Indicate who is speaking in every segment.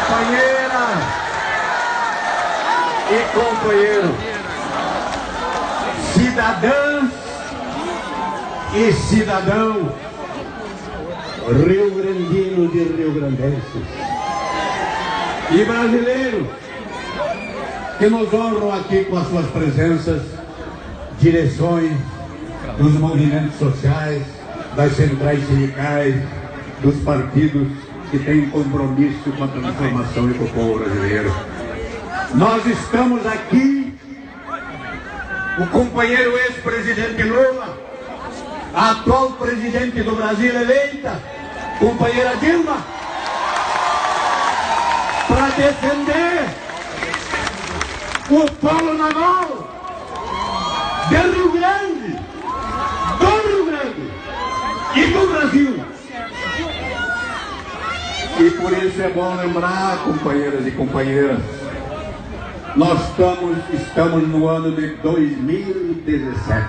Speaker 1: companheiras e companheiros, cidadãs e cidadão rio-grandinos e rio-grandenses e brasileiros que nos honram aqui com as suas presenças, direções dos movimentos sociais, das centrais sindicais, dos partidos que têm compromisso com a transformação e com o povo brasileiro. Nós estamos aqui, o companheiro ex-presidente Lula, a atual presidente do Brasil eleita, companheira Dilma, para defender o polo naval do Rio Grande, e do Brasil. E por isso é bom lembrar, companheiras e companheiras, nós estamos no ano de 2017.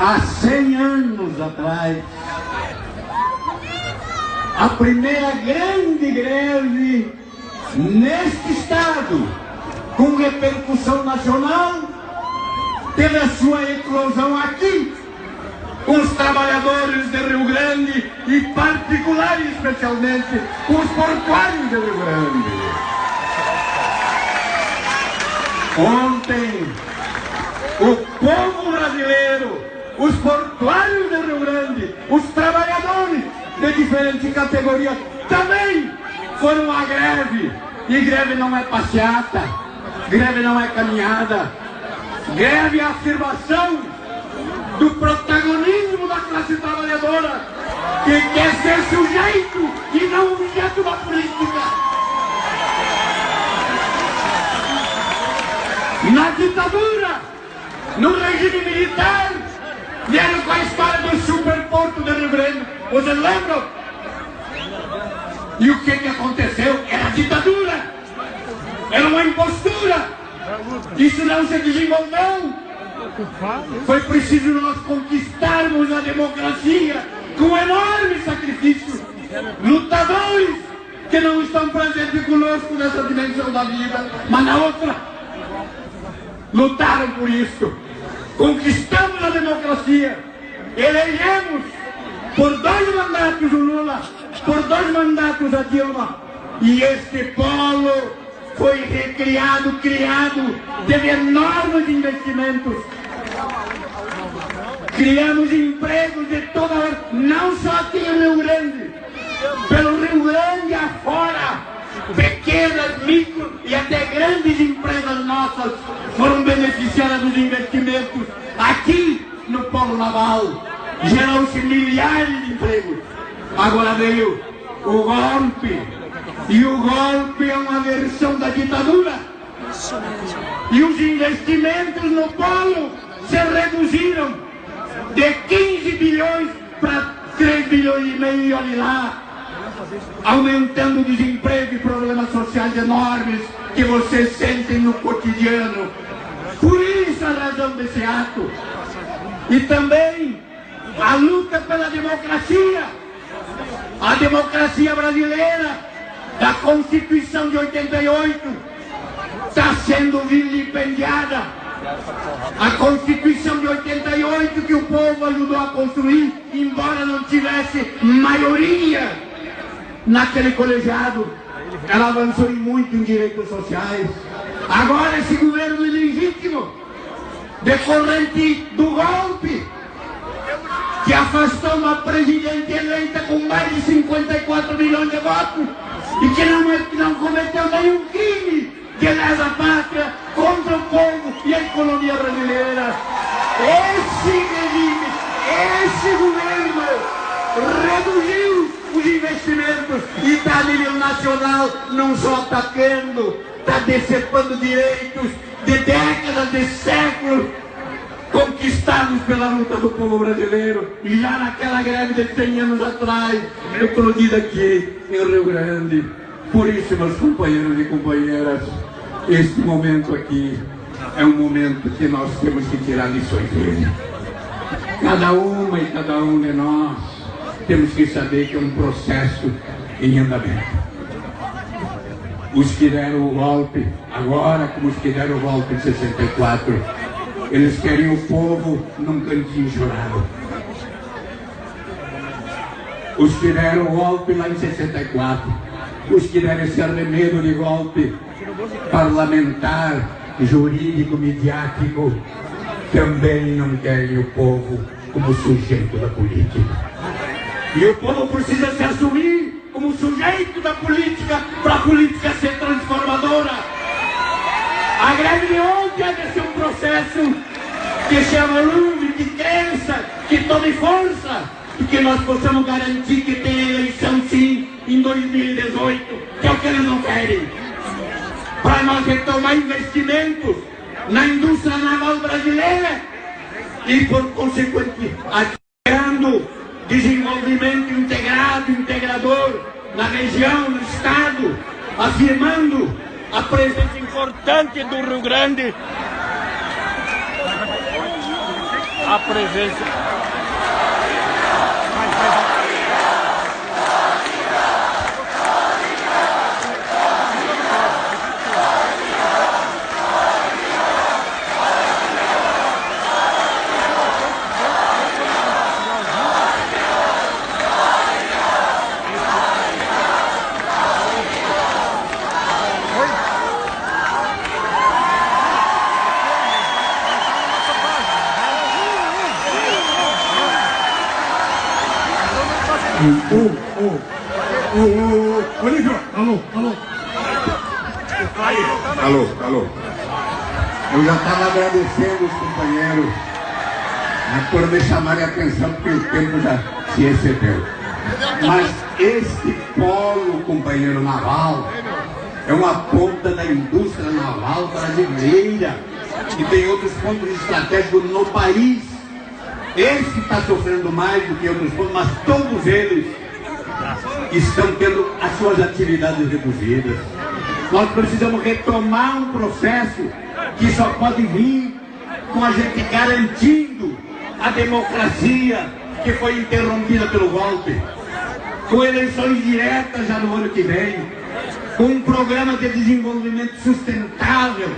Speaker 1: Há 100 anos atrás, a primeira grande greve neste estado, com repercussão nacional, teve a sua eclosão aqui, com os trabalhadores de Rio Grande e particular e especialmente com os portuários de Rio Grande. Ontem, o povo brasileiro, os portuários de Rio Grande, os trabalhadores de diferentes categorias também foram à greve. E greve não é passeata, greve não é caminhada, greve é a afirmação do protagonismo da classe trabalhadora, que quer ser sujeito e não objeto da política. Na ditadura, no regime militar, vieram com a história do superporto de Rio Grande. Vocês lembram? E o que aconteceu? Era a ditadura, era uma impostura. Isso não se desenvolveu. Foi preciso nós conquistarmos a democracia com enorme sacrifício. Lutadores que não estão presentes conosco nessa dimensão da vida, mas na outra, lutaram por isso. Conquistamos a democracia, elegemos por 2 mandatos o Lula, por 2 mandatos a Dilma, e este polo foi recriado, criado, teve enormes investimentos. Criamos empregos de toda hora, não só aqui em Rio Grande, pelo Rio Grande afora, pequenas, micro e até grandes empresas nossas foram beneficiadas dos investimentos aqui no polo naval. Gerou-se milhares de empregos. Agora veio o golpe, e o golpe é uma versão da ditadura. E os investimentos no polo se reduziram de 15 bilhões para 3 bilhões e meio, e olhe lá, aumentando o desemprego e problemas sociais enormes que vocês sentem no cotidiano. Por isso a razão desse ato. E também a luta pela democracia. A democracia brasileira, da Constituição de 88, está sendo vilipendiada. A Constituição de 88 que o povo ajudou a construir, embora não tivesse maioria naquele colegiado, ela avançou muito em direitos sociais. Agora esse governo ilegítimo, decorrente do golpe, que afastou uma presidente eleita com mais de 54 milhões de votos e que não cometeu nenhum crime de lesa pátria contra o povo e a economia brasileira. Esse regime, esse governo reduziu os investimentos e está a nível nacional não só atacando, está decepando direitos de décadas, de séculos, conquistados pela luta do povo brasileiro. E já naquela greve de 100 anos atrás, eclodida aqui em Rio Grande. Por isso, meus companheiros e companheiras, este momento aqui é um momento que nós temos que tirar lições dele. Cada uma e cada um de nós temos que saber que é um processo em andamento. os que deram o golpe, agora como os que deram o golpe em 64, eles querem o povo num cantinho chorado. Os que deram o golpe lá em 64, os que deram esse arremedo de golpe parlamentar, jurídico, midiático, também não querem o povo como sujeito da política. E o povo precisa se assumir como sujeito da política para a política ser transformadora. A greve de ontem é de ser um processo que se evolui, que cresça, que tome força, e que nós possamos garantir que tem eleição sim em 2018, que é o que eles não querem. Para nós retomar investimentos na indústria naval brasileira e, por consequente, gerando desenvolvimento integrado, integrador na região, no estado, afirmando a presença importante do Rio Grande, a presença.
Speaker 2: Olívio, alô.
Speaker 1: Alô. Eu já estava agradecendo os companheiros por me chamarem a atenção, porque o tempo já se excedeu. Mas este polo, companheiro naval, é uma ponta da indústria naval brasileira e tem outros pontos estratégicos no país. Esse está sofrendo mais do que outros pontos, mas todos eles estão tendo as suas atividades reduzidas. Nós precisamos retomar um processo que só pode vir com a gente garantindo a democracia que foi interrompida pelo golpe, com eleições diretas já no ano que vem, com um programa de desenvolvimento sustentável,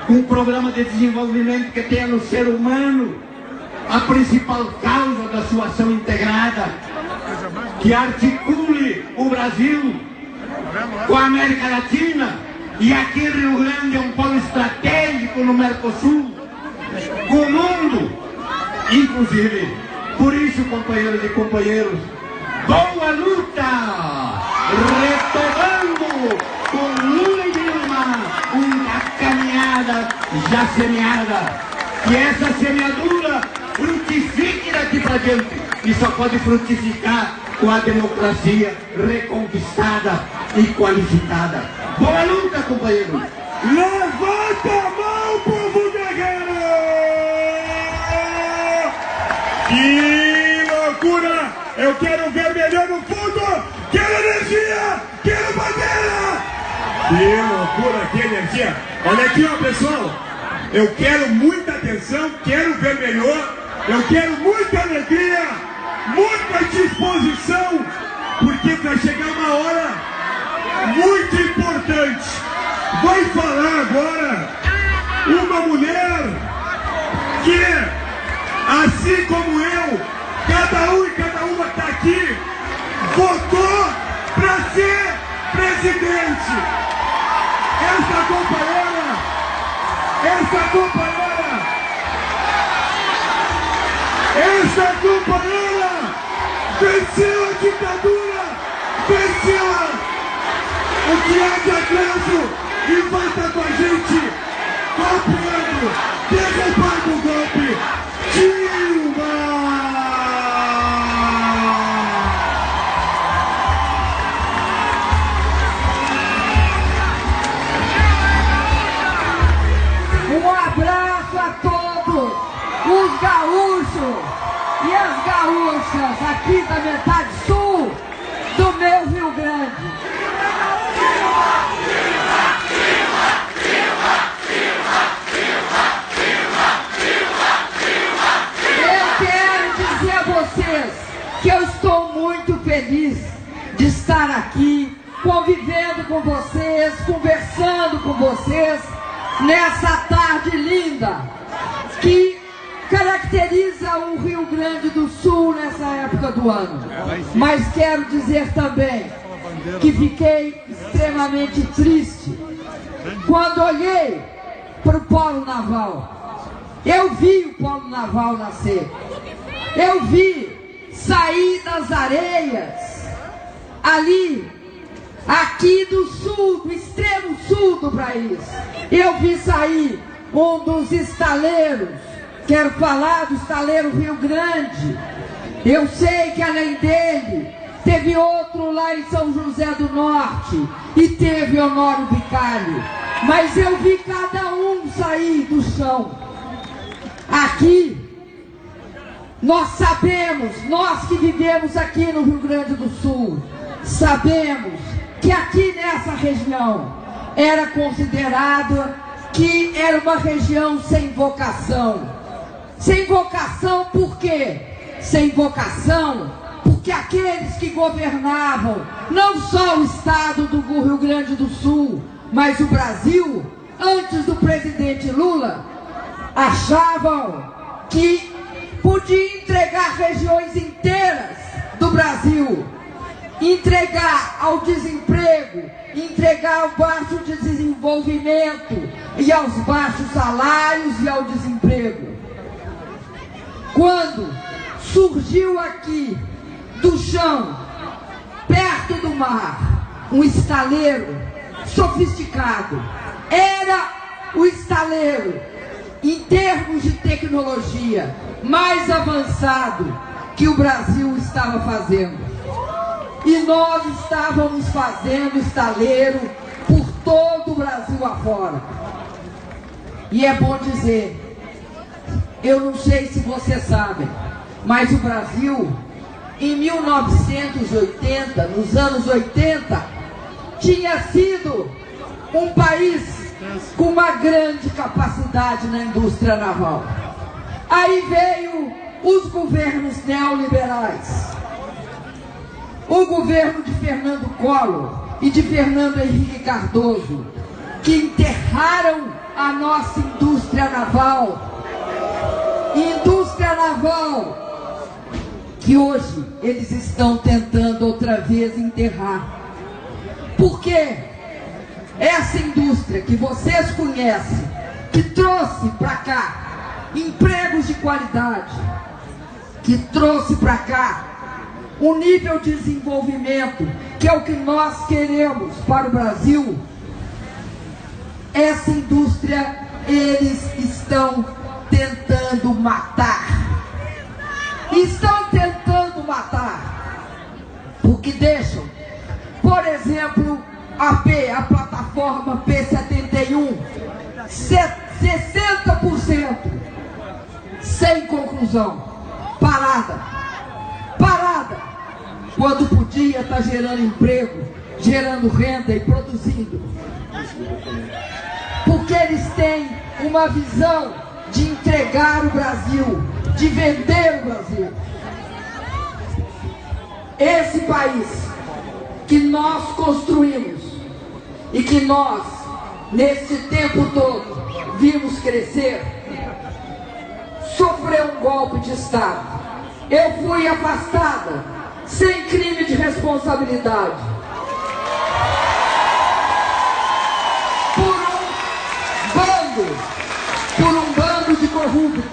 Speaker 1: com um programa de desenvolvimento que tenha no ser humano a principal causa da sua ação integrada, que articule o Brasil com a América Latina, e aqui Rio Grande é um polo estratégico no Mercosul, com o mundo, inclusive. Por isso, companheiros e companheiros, boa luta! Retomando com Lula e Dilma uma caminhada já semeada, que essa semeadura frutifique daqui para diante, e só pode frutificar com a democracia reconquistada e qualificada. Boa luta, companheiro!
Speaker 2: Levanta a mão, povo guerreiro! Que loucura! Eu quero vermelhão no fundo! Quero energia! Quero bandeira! Que loucura, que energia! Olha aqui, ó, pessoal! Eu quero muita atenção, quero vermelhão, eu quero muita alegria, muita disposição, porque vai chegar uma hora muito importante. Vai falar agora uma mulher que, assim como eu, cada um e cada uma que está aqui, votou para ser presidente. Essa companheira venceu a ditadura, venceu o que é de atraso e vai estar com a gente golpeando, derrubando o golpe. Dilma!
Speaker 3: Um abraço a todos os gaúchos e as gaúchas aqui da metade sul do meu Rio Grande. Eu quero dizer a vocês que eu estou muito feliz de estar aqui convivendo com vocês, conversando com vocês nessa tarde linda que caracteriza o Rio Grande do Sul nessa época do ano. Mas quero dizer também que fiquei extremamente triste quando olhei para o Polo Naval. Eu vi o Polo Naval nascer. Eu vi sair das areias ali, aqui do sul, do extremo sul do país. Eu vi sair um dos estaleiros. Quero falar do estaleiro Rio Grande. Eu sei que além dele teve outro lá em São José do Norte e teve Honório Bicalho. Mas eu vi cada um sair do chão. Aqui, nós sabemos, nós que vivemos aqui no Rio Grande do Sul, sabemos que aqui nessa região era considerado que era uma região sem vocação. Sem vocação por quê? Sem vocação porque aqueles que governavam não só o estado do Rio Grande do Sul, mas o Brasil, antes do presidente Lula, achavam que podia entregar regiões inteiras do Brasil, entregar ao desemprego, entregar ao baixo desenvolvimento e aos baixos salários e ao desemprego. Quando surgiu aqui do chão, perto do mar, um estaleiro sofisticado, era o estaleiro em termos de tecnologia mais avançado que o Brasil estava fazendo. E nós estávamos fazendo estaleiro por todo o Brasil afora. E é bom dizer, eu não sei se vocês sabem, mas o Brasil, em 1980, nos anos 80, tinha sido um país com uma grande capacidade na indústria naval. Aí veio os governos neoliberais. O governo de Fernando Collor e de Fernando Henrique Cardoso, que enterraram a nossa indústria naval. Indústria naval que hoje eles estão tentando outra vez enterrar. Porque essa indústria que vocês conhecem, que trouxe para cá empregos de qualidade, que trouxe para cá um nível de desenvolvimento, que é o que nós queremos para o Brasil, essa indústria eles estão tentando matar. Estão tentando matar. Porque deixam, por exemplo, a plataforma P-71, 60% sem conclusão, parada, quando podia estar gerando emprego, gerando renda e produzindo. Porque eles têm uma visão de entregar o Brasil, de vender o Brasil. Esse país que nós construímos e que nós, nesse tempo todo, vimos crescer, sofreu um golpe de Estado. Eu fui afastada sem crime de responsabilidade por um bando de corruptos.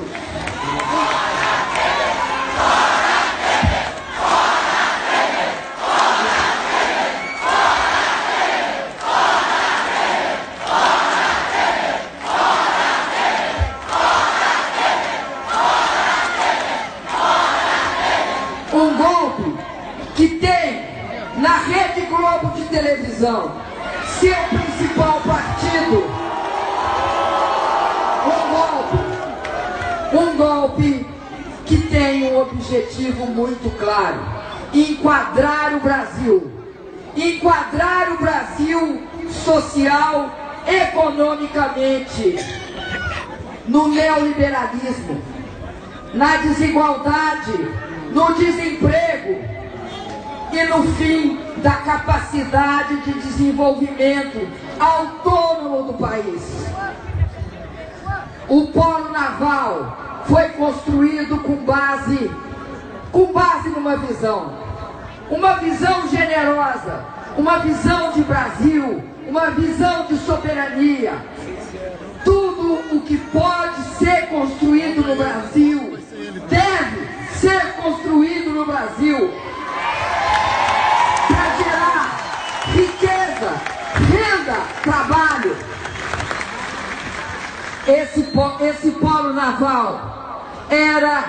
Speaker 3: Um golpe que tem na Rede Globo de televisão seu principal partido. Um golpe que tem um objetivo muito claro: enquadrar o Brasil social, economicamente, no neoliberalismo, na desigualdade, no desemprego. e no fim da capacidade de desenvolvimento autônomo do país. O polo naval foi construído com base numa visão generosa, uma visão de Brasil, uma visão de soberania. Tudo o que pode ser construído no Brasil deve ser construído no Brasil para gerar riqueza, renda, trabalho. Esse polo naval era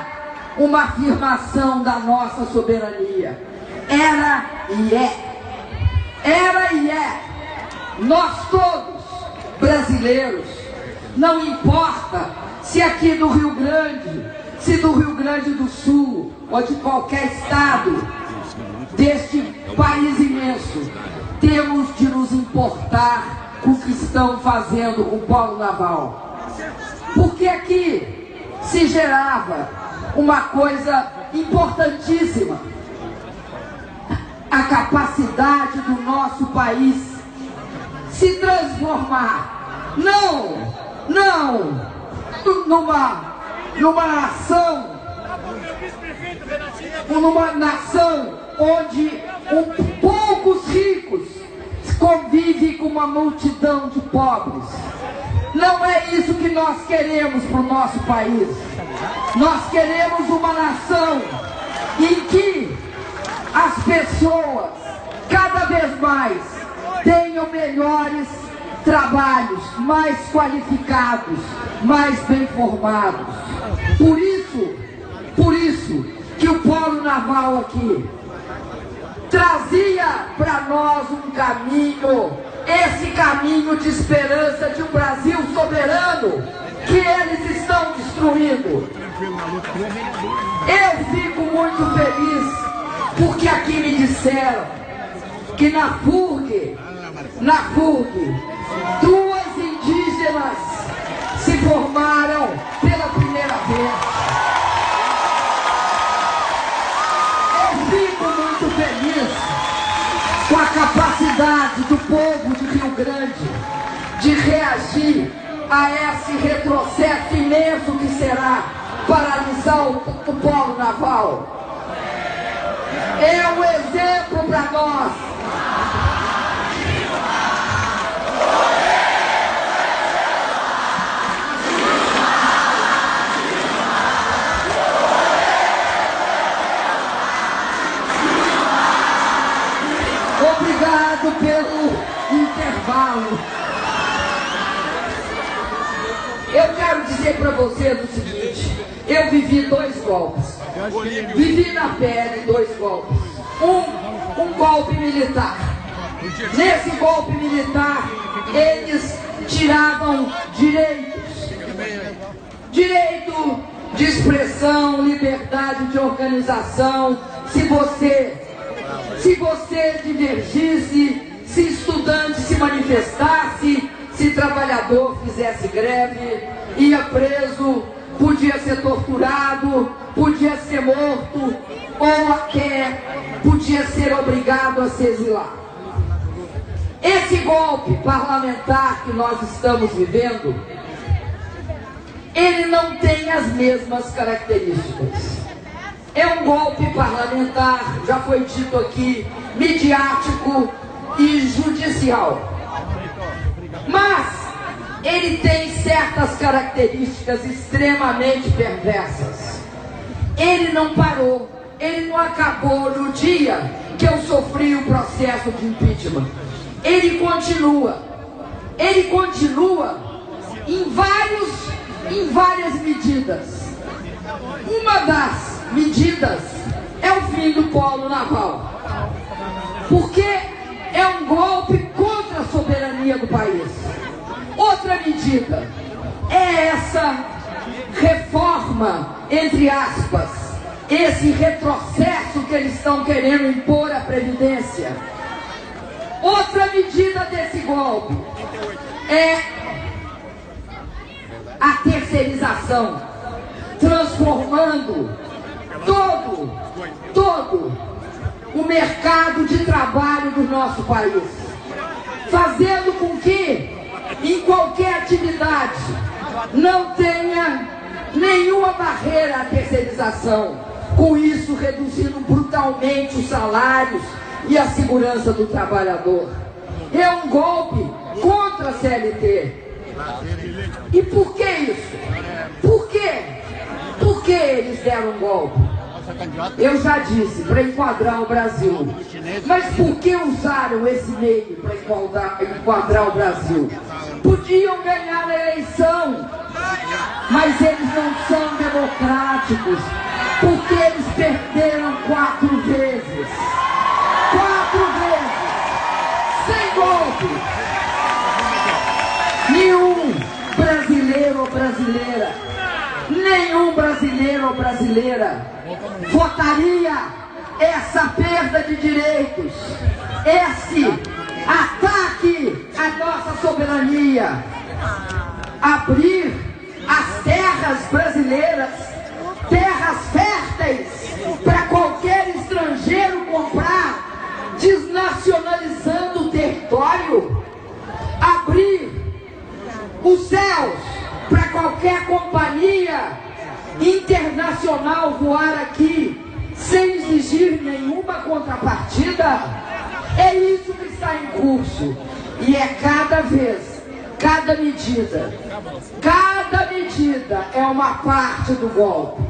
Speaker 3: uma afirmação da nossa soberania. Era e é. Nós todos, brasileiros, não importa se aqui do Rio Grande, se do Rio Grande do Sul ou de qualquer estado deste país imenso, temos de nos importar com o que estão fazendo com o polo naval. Porque aqui se gerava uma coisa importantíssima: a capacidade do nosso país se transformar, não numa nação onde poucos ricos convivem com uma multidão de pobres. Não é isso que nós queremos para o nosso país. Nós queremos uma nação em que as pessoas cada vez mais tenham melhores trabalhos, mais qualificados, mais bem formados. Por isso que o polo naval aqui trazia para nós um caminho, esse caminho de esperança de um Brasil soberano que eles estão destruindo. Eu fico muito feliz porque aqui me disseram que na FURG, duas indígenas se formaram pela primeira vez. Eu fico muito feliz com a capacidade do povo de Rio Grande de reagir a esse retrocesso imenso que será paralisar o polo naval. É um exemplo para nós. Obrigado pelo intervalo. Eu quero dizer para vocês o seguinte: eu vivi 2 golpes. Vivi na pele 2 golpes. Um golpe militar. Nesse golpe militar, eles tiravam direitos. Direito de expressão, liberdade de organização. Se você divergisse, se estudante se manifestasse, se trabalhador fizesse greve, ia preso, podia ser torturado, podia ser morto, ou até podia ser obrigado a se exilar. Esse golpe parlamentar que nós estamos vivendo, ele não tem as mesmas características. É um golpe parlamentar, já foi dito aqui, midiático e judicial. Mas ele tem certas características extremamente perversas. Ele não parou, ele não acabou no dia que eu sofri o processo de impeachment. Ele continua em várias medidas. Uma das medidas é o fim do polo naval, porque é um golpe contra a soberania do país. Outra medida é essa reforma, entre aspas, esse retrocesso que eles estão querendo impor à Previdência. Outra medida desse golpe é a terceirização, transformando todo o mercado de trabalho do nosso país, fazendo com que, em qualquer atividade, não tenha nenhuma barreira à terceirização, com isso reduzindo brutalmente os salários e a segurança do trabalhador. É um golpe contra a CLT. E por que isso? Por quê? Por que eles deram um golpe? Eu já disse, para enquadrar o Brasil. Mas por que usaram esse meio para enquadrar o Brasil? Podiam ganhar a eleição, mas eles não são democráticos, porque eles perderam 4 vezes. 4 vezes! Sem golpe! Nenhum brasileiro ou brasileira, nenhum brasileiro ou brasileira votaria essa perda de direitos, esse ataque à nossa soberania. Abrir as terras brasileiras, terras férteis, para qualquer estrangeiro comprar, desnacionalizando o território. Abrir os céus para qualquer companhia internacional voar aqui sem exigir nenhuma contrapartida. É isso que está em curso, e é cada vez, cada medida é uma parte do golpe,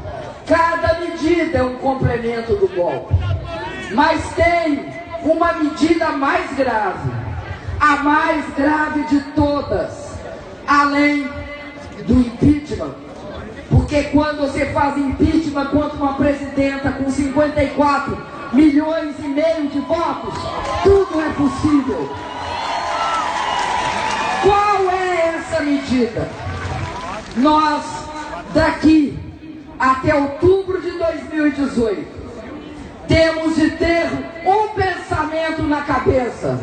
Speaker 3: cada medida é um complemento do golpe. Mas tem uma medida mais grave, a mais grave de todas, além do impeachment. Porque quando você faz impeachment contra uma presidenta com 54 milhões e meio de votos, tudo é possível. Qual é essa medida? Nós, daqui até outubro de 2018, temos de ter um pensamento na cabeça.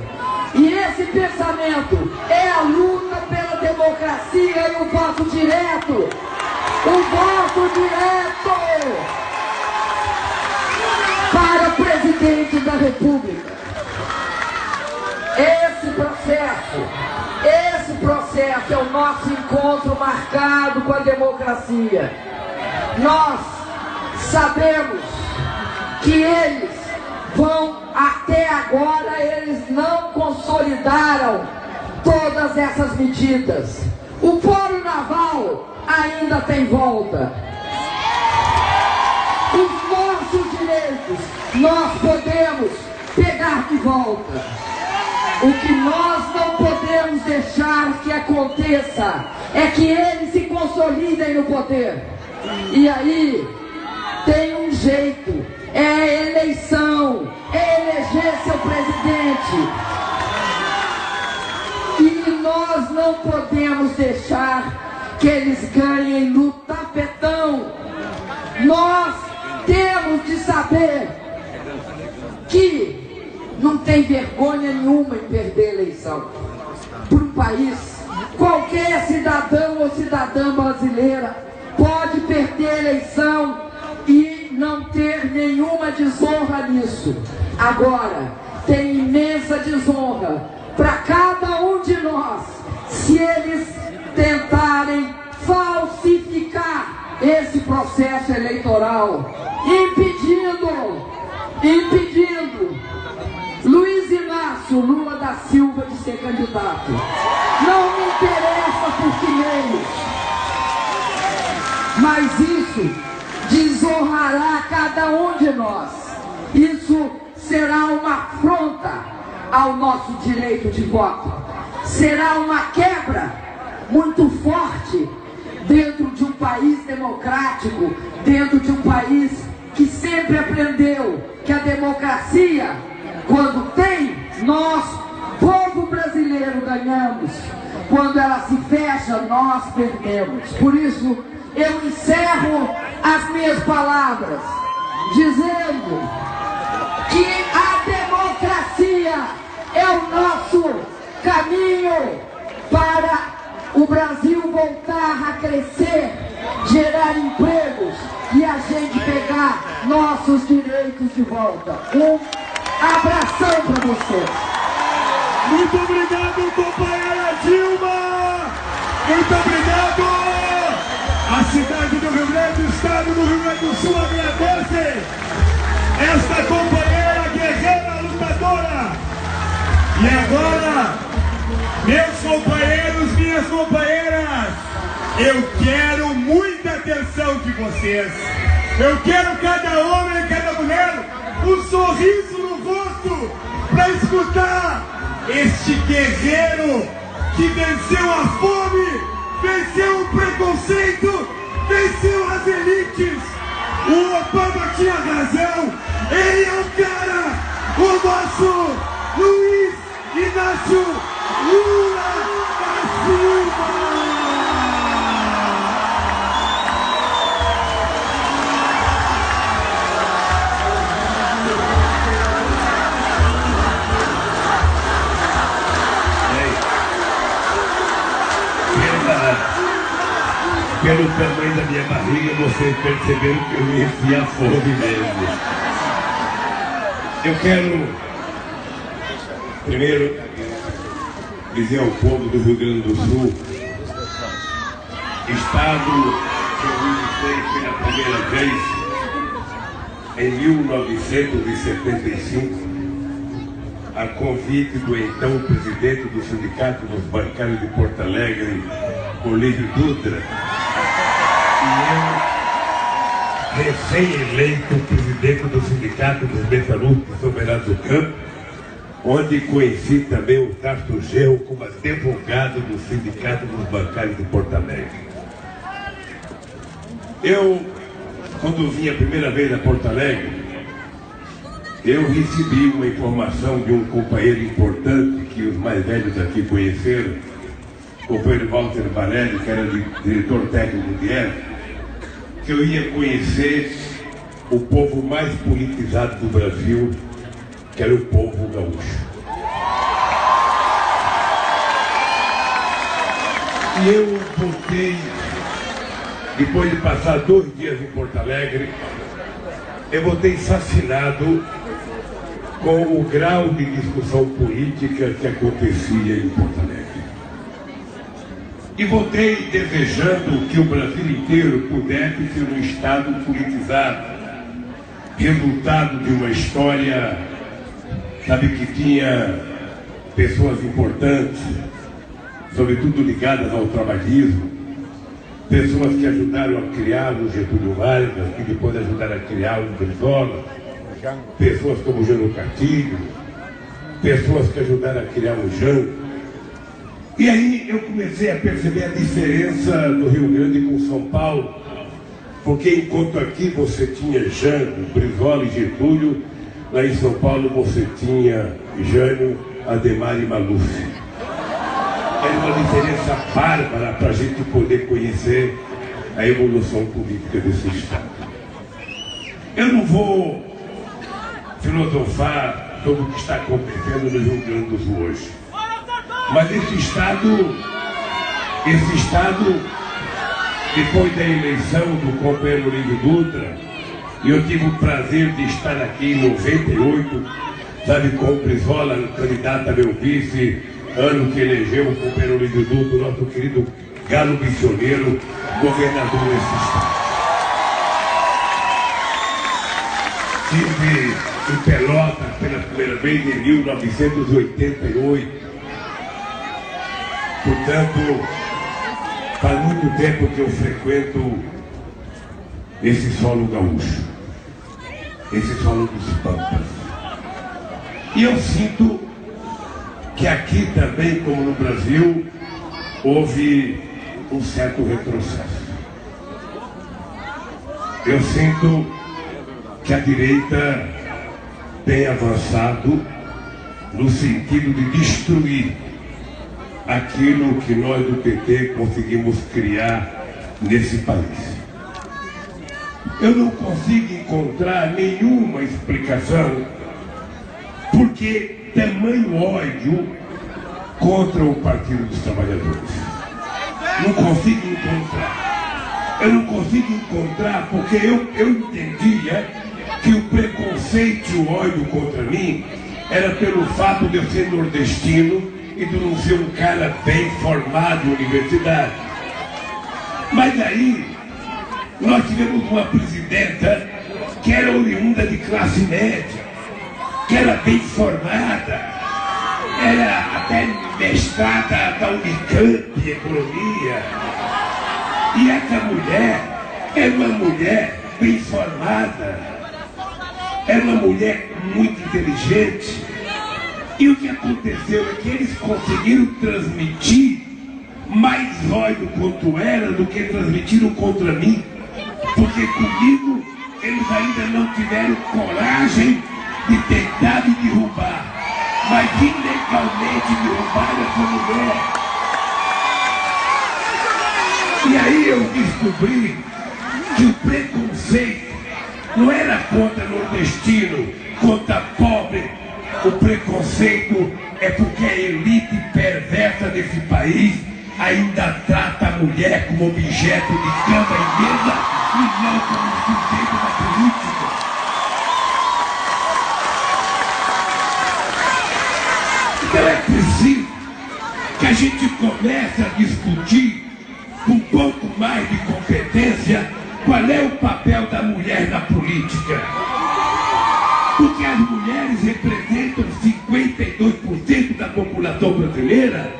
Speaker 3: E esse pensamento é a luta pela democracia e o voto direto. O voto direto para o presidente da República. Esse processo é o nosso encontro marcado com a democracia. Nós sabemos que eles até agora, eles não consolidaram todas essas medidas. O Fórum Naval ainda tem volta. Os nossos direitos nós podemos pegar de volta. O que nós não podemos deixar que aconteça é que eles se consolidem no poder. E aí tem um jeito, é eleição, é eleger seu presidente. E nós não podemos deixar que eles ganhem no tapetão. Nós temos de saber que não tem vergonha nenhuma em perder a eleição. Para um país, qualquer cidadão ou cidadã brasileira pode perder a eleição e não ter nenhuma desonra nisso. Agora, tem imensa desonra para cada um de nós se eles tentarem falsificar esse processo eleitoral, impedindo Luiz Inácio Lula da Silva de ser candidato. Não me interessa por que meios, mas isso desonrará cada um de nós. Isso será uma afronta ao nosso direito de voto. Será uma quebra muito forte dentro de um país democrático, dentro de um país que sempre aprendeu que a democracia, quando tem, nós, povo brasileiro, ganhamos. Quando ela se fecha, nós perdemos. Por isso, eu encerro as minhas palavras dizendo que a democracia é o nosso caminho para o Brasil voltar a crescer gerar empregos e a gente pegar nossos direitos de volta. Um abração para vocês.
Speaker 2: Muito obrigado, companheira Dilma! Muito obrigado! A cidade do Rio Grande, o estado do Rio Grande do Sul agradece esta companheira guerreira lutadora. E agora, meus companheiros, minhas companheiras, eu quero muita atenção de vocês. Eu quero cada homem e cada mulher um sorriso no rosto para escutar este guerreiro que venceu a fome, venceu o preconceito, venceu as elites. O Obama tinha razão. Ele é o cara, o nosso Luiz Inácio Lula da Silva.
Speaker 4: Pelo tamanho da minha barriga, vocês perceberam que eu ia enfiar fome mesmo. Eu quero, primeiro, dizer ao povo do Rio Grande do Sul, estado que eu visitei pela primeira vez em 1975, a convite do então presidente do Sindicato dos Bancários de Porto Alegre, Olívio Dutra, e eu, recém-eleito presidente do Sindicato dos Metalúrgicos Soberanos do Campo, onde conheci também o Tarso Genro como advogado do Sindicato dos Bancários de Porto Alegre. Eu, quando vim a primeira vez a Porto Alegre, eu recebi uma informação de um companheiro importante que os mais velhos aqui conheceram, o companheiro Walter Valério, que era diretor técnico de ERF, que eu ia conhecer o povo mais politizado do Brasil, que era o povo gaúcho. E eu voltei, depois de passar 2 dias em Porto Alegre, eu voltei fascinado com o grau de discussão política que acontecia em Porto Alegre. E voltei desejando que o Brasil inteiro pudesse ser um Estado politizado, resultado de uma história, sabe, que tinha pessoas importantes, sobretudo ligadas ao trabalhismo, pessoas que ajudaram a criar o Getúlio Vargas, que depois ajudaram a criar o Brizola, pessoas como o Jânio Castilho, pessoas que ajudaram a criar o Jango. E aí eu comecei a perceber a diferença do Rio Grande com São Paulo, porque enquanto aqui você tinha Jango, Brizola e Getúlio, lá em São Paulo você tinha Jânio, Ademar e Maluf. Era uma diferença bárbara para a gente poder conhecer a evolução política desse Estado. Eu não vou filosofar sobre o que está acontecendo no Rio Grande do Sul hoje. Mas esse Estado, depois da eleição do companheiro Olívio Dutra, e eu tive o prazer de estar aqui em 98, sabe, com o Brizola, candidato a meu vice, ano que elegeu o companheiro Olívio Dutra, o nosso querido galo missioneiro, governador desse Estado. Estive em Pelotas pela primeira vez em 1988. Portanto, faz muito tempo que eu frequento esse solo gaúcho, esse solo dos Pampas. E eu sinto que aqui também, como no Brasil, houve um certo retrocesso. Eu sinto que a direita tem avançado no sentido de destruir aquilo que nós do PT conseguimos criar nesse país. Eu não consigo encontrar nenhuma explicação porque tamanho ódio contra o Partido dos Trabalhadores. Não consigo encontrar. eu não consigo encontrar, porque eu entendia que o preconceito e o ódio contra mim era pelo fato de eu ser nordestino e de não ser um cara bem formado em universidade. Mas aí, nós tivemos uma presidenta que era oriunda de classe média, que era bem formada, era até mestrada da Unicamp em economia. E essa mulher era uma mulher bem formada, era uma mulher muito inteligente. E o que aconteceu é que eles conseguiram transmitir mais ódio contra ela do que transmitiram contra mim. Porque comigo eles ainda não tiveram coragem de tentar me derrubar, mas ilegalmente derrubaram essa mulher. E aí eu descobri que o preconceito não era contra nordestino, contra pobre. O preconceito é porque a elite perversa desse país ainda trata a mulher como objeto de cama e mesa e não como sujeito da política. Então é preciso que a gente comece a discutir com um pouco mais de competência qual é o papel da mulher na política. Porque as mulheres representam 52% da população brasileira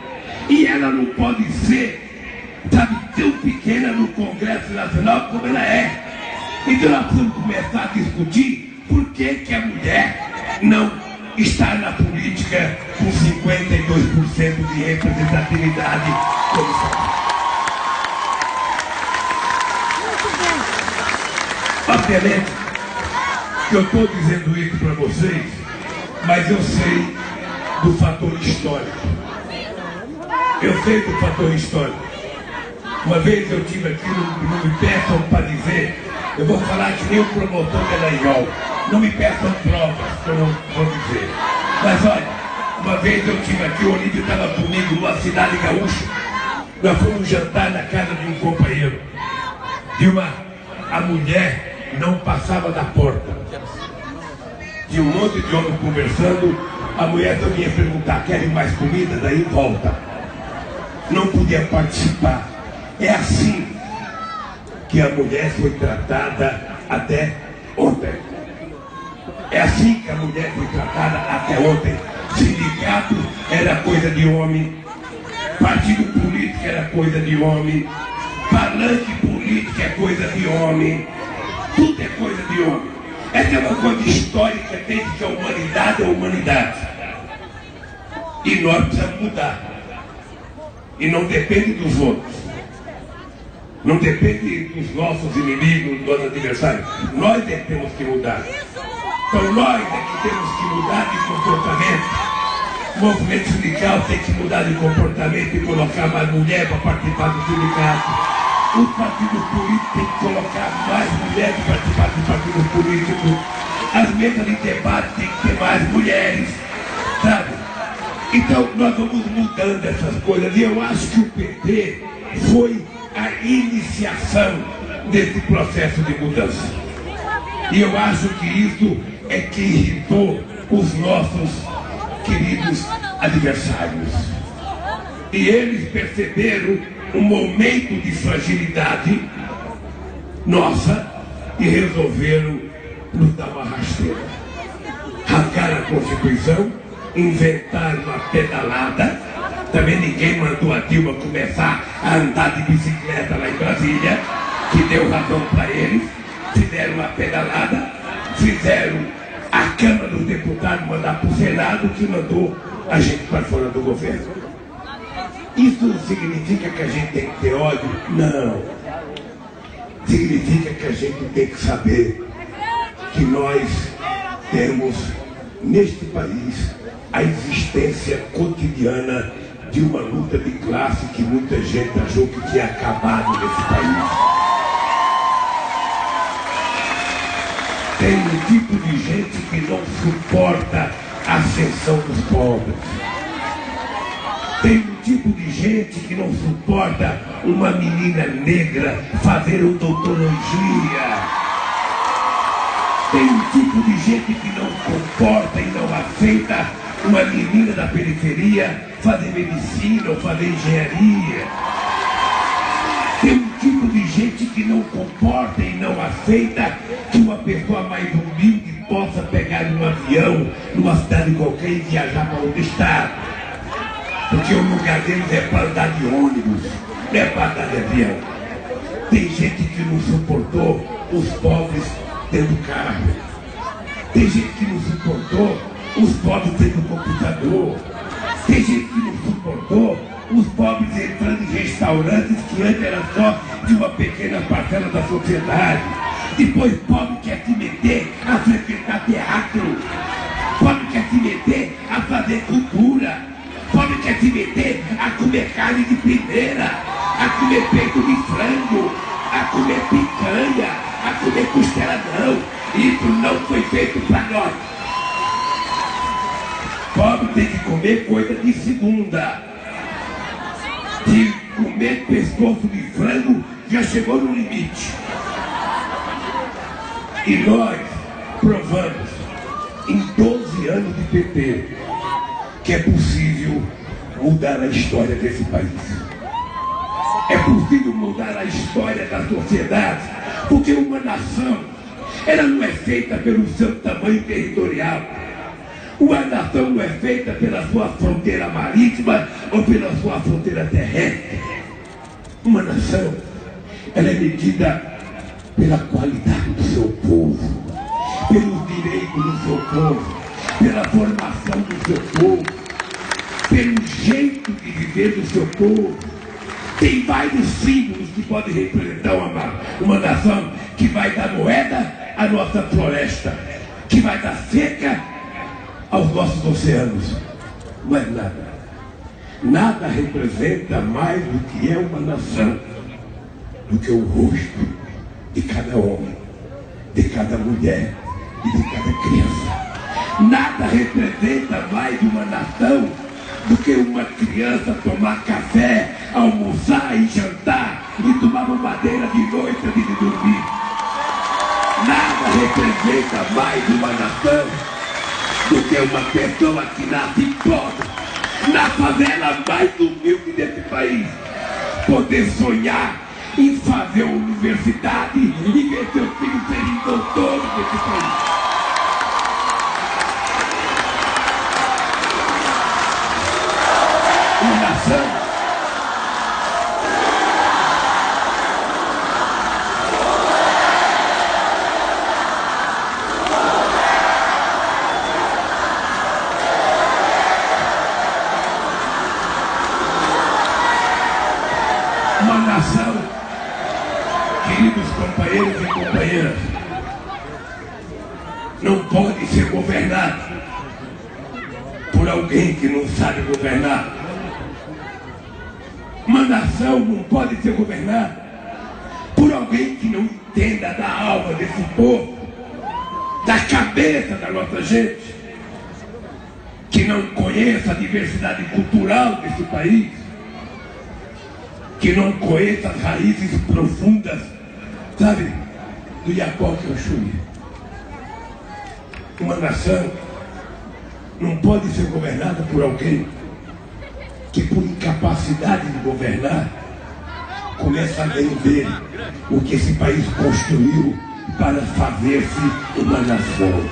Speaker 4: e ela não pode ser, sabe, tão pequena no Congresso Nacional como ela é. Então nós precisamos começar a discutir por que a mulher não está na política com 52% de representatividade como está. Obviamente que eu estou dizendo isso para vocês, mas eu sei do fator histórico. Eu sei do fator histórico. Uma vez eu tive aqui, não me peçam para dizer, eu vou falar que nem o promotor da Laiol. Não me peçam provas que eu não vou dizer. Mas olha, uma vez eu tive aqui, o Olívio estava comigo numa cidade gaúcha. Nós fomos jantar na casa de um companheiro. A mulher não passava da porta. Tinha um monte de homem conversando, a mulher também ia perguntar, querem mais comida? Daí volta. Não podia participar. É assim que a mulher foi tratada até ontem. É assim que a mulher foi tratada até ontem. Sindicato era coisa de homem, partido político era coisa de homem, palanque político é coisa de homem, tudo é coisa de homem. Essa é uma coisa histórica desde que a humanidade é a humanidade. E nós precisamos mudar. E não depende dos outros. Não depende dos nossos inimigos, dos adversários. Nós temos que mudar. Então nós é que temos que mudar de comportamento. O movimento sindical tem que mudar de comportamento e colocar mais mulher para participar do sindicato. Os partidos políticos têm que colocar mais mulheres para participar dos partidos políticos. As mesas de debate têm que ter mais mulheres, sabe? Então nós vamos mudando essas coisas. E eu acho que o PT foi a iniciação desse processo de mudança. E eu acho que isso é que irritou os nossos queridos adversários. E eles perceberam um momento de fragilidade nossa e resolveram nos dar uma rasteira. Rasgaram a Constituição, inventaram uma pedalada. Também ninguém mandou a Dilma começar a andar de bicicleta lá em Brasília, que deu razão para eles. Fizeram uma pedalada, fizeram a Câmara dos Deputados mandar para o Senado, que mandou a gente para fora do governo. Isso não significa que a gente tem que ter ódio? Não. Significa que a gente tem que saber que nós temos neste país a existência cotidiana de uma luta de classe que muita gente achou que tinha acabado nesse país. Tem um tipo de gente que não suporta a ascensão dos pobres. Tem um tipo de gente que não suporta uma menina negra fazer odontologia. Tem um tipo de gente que não comporta e não aceita uma menina da periferia fazer medicina ou fazer engenharia. Tem um tipo de gente que não comporta e não aceita que uma pessoa mais humilde possa pegar um avião numa cidade qualquer e viajar para outro estado. Porque o lugar deles é para andar de ônibus, não é para andar de avião. Tem gente que não suportou os pobres tendo carro. Tem gente que não suportou os pobres tendo computador. Tem gente que não suportou os pobres entrando em restaurantes que antes era só de uma pequena parcela da sociedade. Depois pobre quer se meter a frequentar teatro. Pobre quer se meter a fazer cultura. Pobre quer se meter a comer carne de primeira, a comer peito de frango, a comer picanha, a comer costela não. Isso não foi feito para nós. Pobre tem que comer coisa de segunda. Se comer pescoço de frango, já chegou no limite. E nós provamos, em 12 anos de PT, que é possível mudar a história desse país. É possível mudar a história da sociedade, porque uma nação, ela não é feita pelo seu tamanho territorial. Uma nação não é feita pela sua fronteira marítima ou pela sua fronteira terrestre. Uma nação, ela é medida pela qualidade do seu povo, pelos direitos do seu povo, pela formação do seu povo, pelo jeito de viver do seu povo. Tem vários símbolos que podem representar uma nação, que vai dar moeda à nossa floresta, que vai dar seca aos nossos oceanos. Mas nada representa mais do que é uma nação, do que o rosto de cada homem, de cada mulher e de cada criança. Nada representa mais uma nação do que uma criança tomar café, almoçar e jantar e tomar mamadeira de noite antes de dormir. Nada representa mais uma nação do que uma pessoa que nasce pobre, na favela mais humilde desse país, poder sonhar em fazer uma universidade e ver seus filhos serem doutores desse país. Uma nação queridos companheiros e companheiras, não pode ser governado por alguém que não sabe governar. Uma nação não pode ser governada por alguém que não entenda da alma desse povo, da cabeça da nossa gente, que não conheça a diversidade cultural desse país, que não conheça as raízes profundas, sabe, do Iapoque ao Chuí. Uma nação não pode ser governada por alguém que, por incapacidade de governar, começa a vender o que esse país construiu para fazer-se uma nação.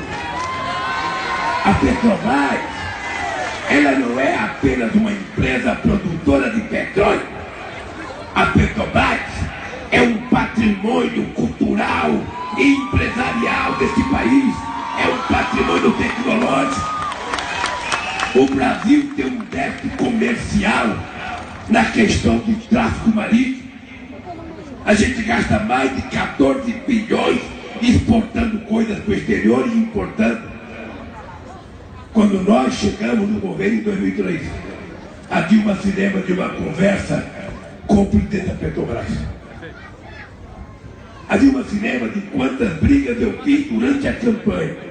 Speaker 4: A Petrobras, ela não é apenas uma empresa produtora de petróleo. A Petrobras é um patrimônio cultural e empresarial desse país, é um patrimônio tecnológico. O Brasil tem um déficit comercial na questão do tráfico marítimo. A gente gasta mais de 14 bilhões exportando coisas para o exterior e importando. Quando nós chegamos no governo em 2003, a Dilma se lembra de uma conversa com o presidente da Petrobras. A Dilma se lembra de quantas brigas eu fiz durante a campanha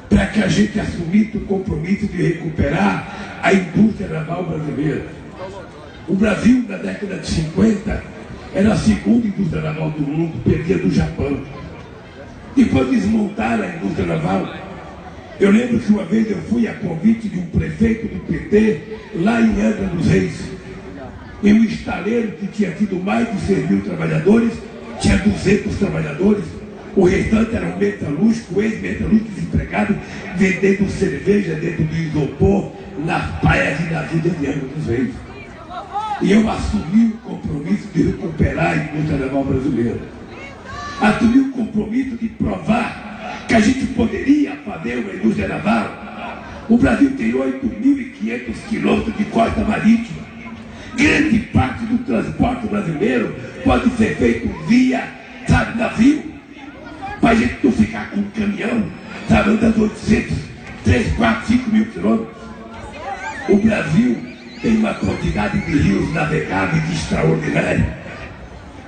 Speaker 4: para que a gente assumisse o compromisso de recuperar a indústria naval brasileira. O Brasil, na década de 50, era a segunda indústria naval do mundo, perdia do Japão. Depois desmontaram a indústria naval. Eu lembro que uma vez eu fui a convite de um prefeito do PT, lá em Angra dos Reis. E um estaleiro que tinha tido mais de 6.000 trabalhadores, tinha 200 trabalhadores. O restante era um metalúrgico, ex-metalúrgico desempregado, vendendo cerveja dentro do isopor, nas praias e nas ilhas de Angra dos Reis. E eu assumi o compromisso de recuperar a indústria naval brasileira. Assumi o compromisso de provar que a gente poderia fazer uma indústria naval. O Brasil tem 8.500 quilômetros de costa marítima. Grande parte do transporte brasileiro pode ser feito via, sabe, navio. Para a gente não ficar com um caminhão, sabe, andando 800, 3, 4, 5 mil quilômetros. O Brasil tem uma quantidade de rios navegáveis extraordinária,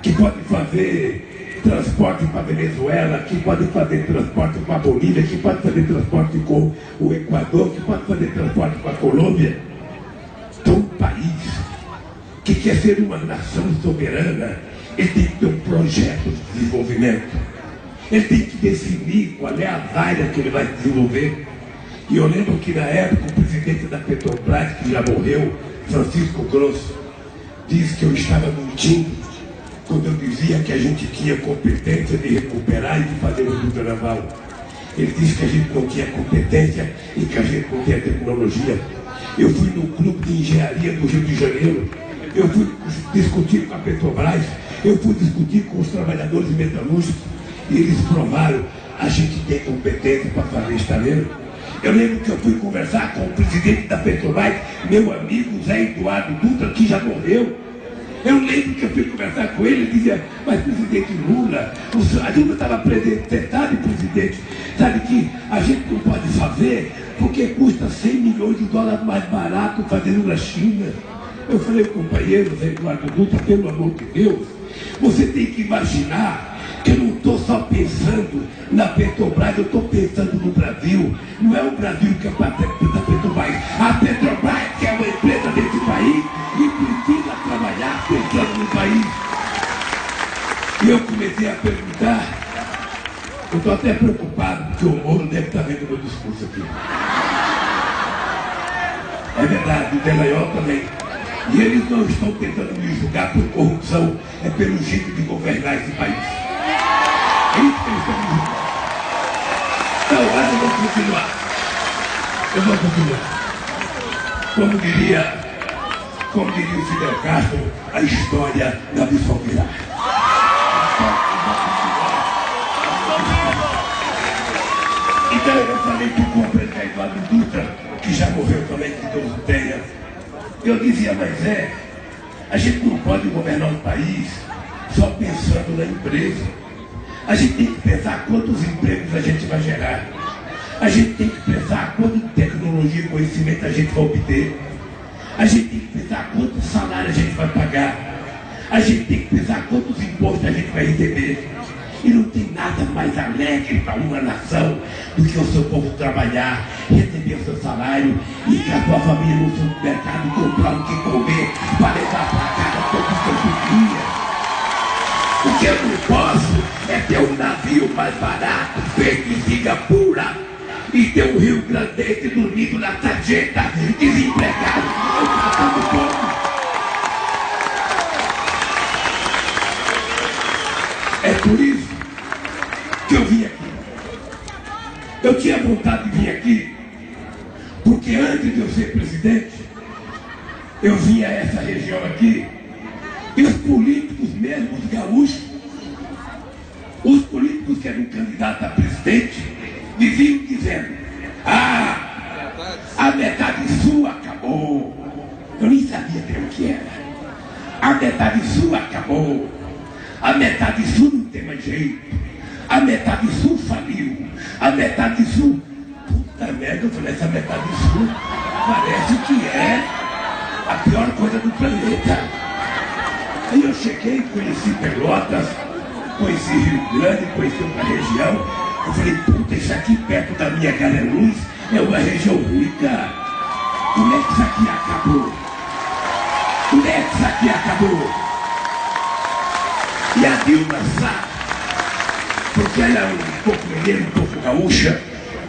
Speaker 4: que pode fazer transporte para a Venezuela, que pode fazer transporte para a Bolívia, que pode fazer transporte com o Equador, que pode fazer transporte com a Colômbia. Então, um país que quer ser uma nação soberana, ele tem que ter um projeto de desenvolvimento. Ele tem que definir qual é a área que ele vai desenvolver. E eu lembro que na época o presidente da Petrobras, que já morreu, Francisco Grosso, disse que eu estava mentindo quando eu dizia que a gente tinha competência de recuperar e de fazer uma indústria naval. Ele disse que a gente não tinha competência e que a gente não tinha tecnologia. Eu fui no clube de engenharia do Rio de Janeiro, eu fui discutir com a Petrobras, eu fui discutir com os trabalhadores metalúrgicos e eles provaram a gente tem competência para fazer estaleiro. Eu lembro que eu fui conversar com o presidente da Petrobras, meu amigo Zé Eduardo Dutra, que já morreu. Eu lembro que eu fui conversar com ele e dizia, mas presidente Lula, a Lula estava presente, sentado, presidente, sabe que a gente não pode fazer porque custa 100 milhões de dólares mais barato fazendo na China. Eu falei, companheiro Zé Eduardo Dutra, pelo amor de Deus, você tem que imaginar que eu não estou só pensando na Petrobras, eu estou pensando no Brasil. Não é o Brasil que é da Petrobras. A Petrobras, que é uma empresa desse país, e precisa trabalhar pensando no país. E eu comecei a perguntar, eu estou até preocupado, porque o Moro deve estar vendo meu discurso aqui. É verdade, o Delanhol também. E eles não estão tentando me julgar por corrupção, é pelo jeito de governar esse país. É isso que eles estão me julgando. Então, mas eu vou continuar. Eu vou continuar. Como diria o Fidel Castro, a história da absolverá. Então eu falei que o companheiro Eduardo Dutra, que já morreu também, que Deus o tenha, eu dizia, mas a gente não pode governar um país só pensando na empresa. A gente tem que pensar quantos empregos a gente vai gerar. A gente tem que pensar quanta tecnologia e conhecimento a gente vai obter. A gente tem que pensar quanto salário a gente vai pagar. A gente tem que pensar quantos impostos a gente vai receber. E não tem nada mais alegre para uma nação do que o seu povo trabalhar, receber o seu salário e que a sua família no supermercado comprar o que comer para levar para casa todos os seus dias. O que eu não posso é ter um navio mais barato feito em Singapura e ter um Rio Grandense dormindo na sarjeta, desempregado, eu matando o povo. É por isso que eu vim aqui. Eu tinha vontade de vir aqui porque antes de eu ser presidente, eu vinha a essa região aqui e os políticos mesmo, os gaúchos, os políticos que eram candidatos a presidente, viviam dizendo, a metade sul acabou. Eu nem sabia bem o que era. A metade sul acabou. A metade sul não tem mais jeito. A metade sul faliu. A metade sul, puta merda, eu falei, essa metade sul parece que é a pior coisa do planeta. Aí eu cheguei, conheci Pelotas, conheci Rio Grande, conheci outra região. Eu falei, puta, isso aqui perto da minha Garanhuns é uma região rica. Como é que isso aqui acabou? Como é que isso aqui acabou? E a Dilma sabe, porque ela é um pouco mineira, um pouco gaúcha,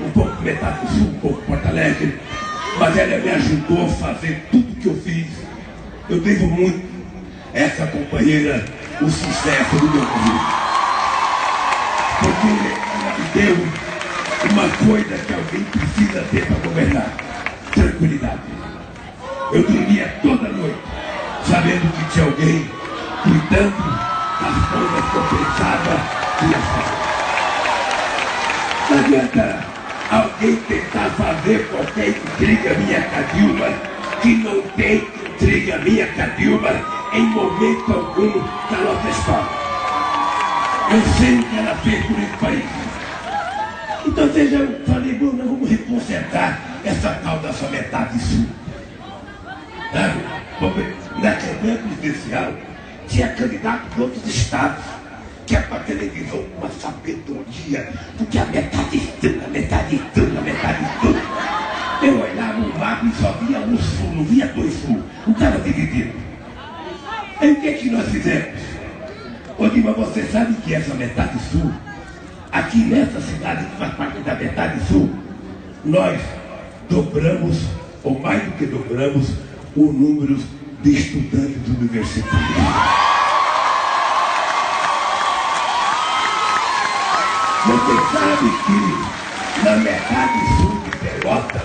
Speaker 4: um pouco metade do sul, um pouco Porto Alegre, mas ela me ajudou a fazer tudo que eu fiz. Eu devo muito a essa companheira o sucesso do meu convite. Porque ela me deu uma coisa que alguém precisa ter para governar: tranquilidade. Eu dormia toda noite sabendo que tinha alguém cuidando das coisas que eu pensava que ia fazer. Não adianta alguém tentar fazer qualquer intriga minha com a Dilma, que não tem intriga minha com a Dilma em momento algum da nossa história. Eu sei o que ela fez por esse país. Então veja, eu falei, bom, nós vamos reconsertar essa tal da sua metade sul. Sabe? Na campanha presidencial tinha candidato de outros estados, que é para a televisão uma sabedoria, porque a metade sul, a metade sul, a metade sul. Eu olhava o mapa e só via um sul, não via dois sul, não estava dividido. Aí o que nós fizemos? Ô Dilma, você sabe que essa metade sul, aqui nessa cidade que faz parte da metade sul, nós dobramos, ou mais do que dobramos, o número de estudantes universitários. Você sabe que na metade sul de Pelotas,